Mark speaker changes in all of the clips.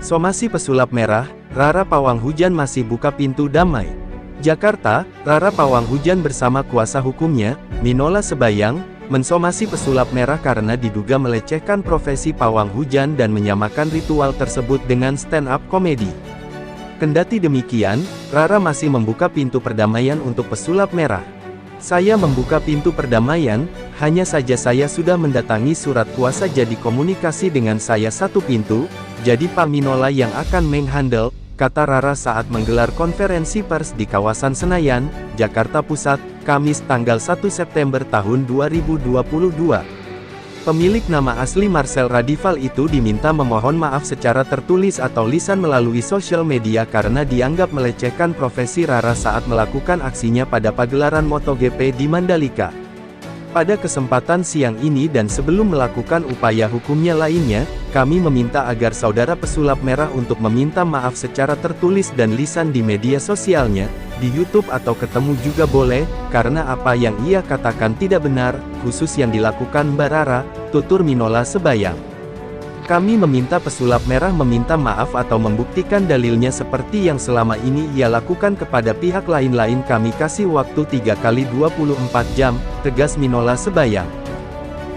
Speaker 1: Somasi pesulap merah, Rara Pawang Hujan masih buka pintu damai. Jakarta, Rara Pawang Hujan bersama kuasa hukumnya, Minola Sebayang, mensomasi pesulap merah karena diduga melecehkan profesi pawang hujan dan menyamakan ritual tersebut dengan stand-up komedi. Kendati demikian, Rara masih membuka pintu perdamaian untuk pesulap merah. Saya membuka pintu perdamaian, hanya saja saya sudah mendatangi surat kuasa jadi komunikasi dengan saya satu pintu, jadi Pak Minola yang akan menghandle, kata Rara saat menggelar konferensi pers di kawasan Senayan, Jakarta Pusat, Kamis tanggal 1 September tahun 2022. Pemilik nama asli Marcel Radival itu diminta memohon maaf secara tertulis atau lisan melalui sosial media karena dianggap melecehkan profesi Rara saat melakukan aksinya pada pagelaran MotoGP di Mandalika. Pada kesempatan siang ini dan sebelum melakukan upaya hukumnya lainnya, kami meminta agar saudara pesulap merah untuk meminta maaf secara tertulis dan lisan di media sosialnya, di YouTube atau ketemu juga boleh, karena apa yang ia katakan tidak benar, khusus yang dilakukan Mbak Rara, tutur Minola Sebayang. Kami meminta pesulap merah meminta maaf atau membuktikan dalilnya seperti yang selama ini ia lakukan kepada pihak lain-lain. Kami kasih waktu 3 kali 24 jam, tegas Minola Sebayang.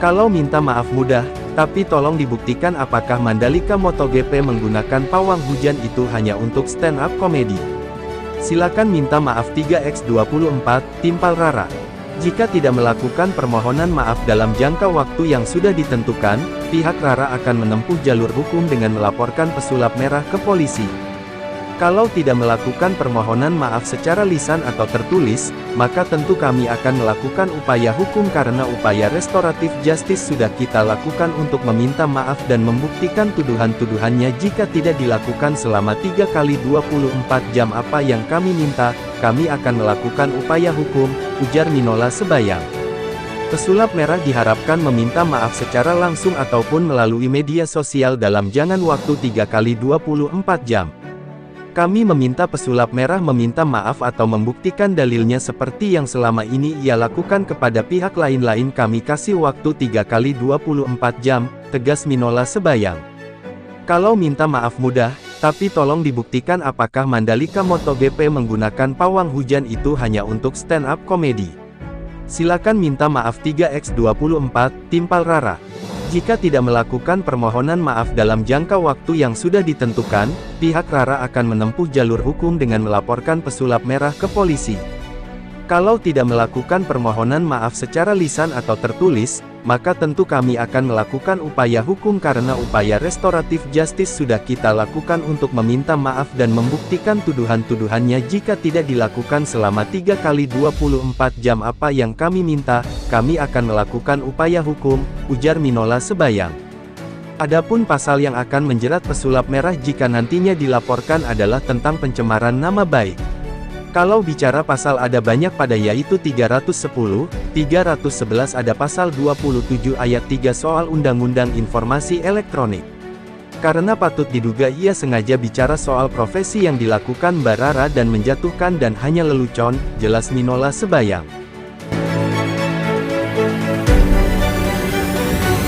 Speaker 1: Kalau minta maaf mudah, tapi tolong dibuktikan apakah Mandalika MotoGP menggunakan pawang hujan itu hanya untuk stand-up komedi. Silakan minta maaf 3x24, timpal Rara. Jika tidak melakukan permohonan maaf dalam jangka waktu yang sudah ditentukan, pihak Rara akan menempuh jalur hukum dengan melaporkan pesulap merah ke polisi. Kalau tidak melakukan permohonan maaf secara lisan atau tertulis, maka tentu kami akan melakukan upaya hukum karena upaya restoratif justice sudah kita lakukan untuk meminta maaf dan membuktikan tuduhan-tuduhannya. Jika tidak dilakukan selama 3 kali 24 jam apa yang kami minta, kami akan melakukan upaya hukum, ujar Minola Sebayang. Pesulap merah diharapkan meminta maaf secara langsung ataupun melalui media sosial dalam jangka waktu 3 kali 24 jam. Kami meminta pesulap merah meminta maaf atau membuktikan dalilnya seperti yang selama ini ia lakukan kepada pihak lain-lain. Kami kasih waktu 3 kali 24 jam, tegas Minola Sebayang. Kalau minta maaf mudah, tapi tolong dibuktikan apakah Mandalika MotoGP menggunakan pawang hujan itu hanya untuk stand-up komedi. Silakan minta maaf 3x24, timpal Rara. Jika tidak melakukan permohonan maaf dalam jangka waktu yang sudah ditentukan, pihak Rara akan menempuh jalur hukum dengan melaporkan pesulap merah ke polisi. Kalau tidak melakukan permohonan maaf secara lisan atau tertulis, maka tentu kami akan melakukan upaya hukum karena upaya restoratif justice sudah kita lakukan untuk meminta maaf dan membuktikan tuduhan-tuduhannya. Jika tidak dilakukan selama 3 kali 24 jam apa yang kami minta, kami akan melakukan upaya hukum, ujar Minola Sebayang. Adapun pasal yang akan menjerat pesulap merah jika nantinya dilaporkan adalah tentang pencemaran nama baik. Kalau bicara pasal ada banyak pada yaitu 310, 311 ada pasal 27 ayat 3 soal Undang-Undang Informasi Elektronik. Karena patut diduga ia sengaja bicara soal profesi yang dilakukan Mbak Rara dan menjatuhkan dan hanya lelucon, jelas Minola Sebayang.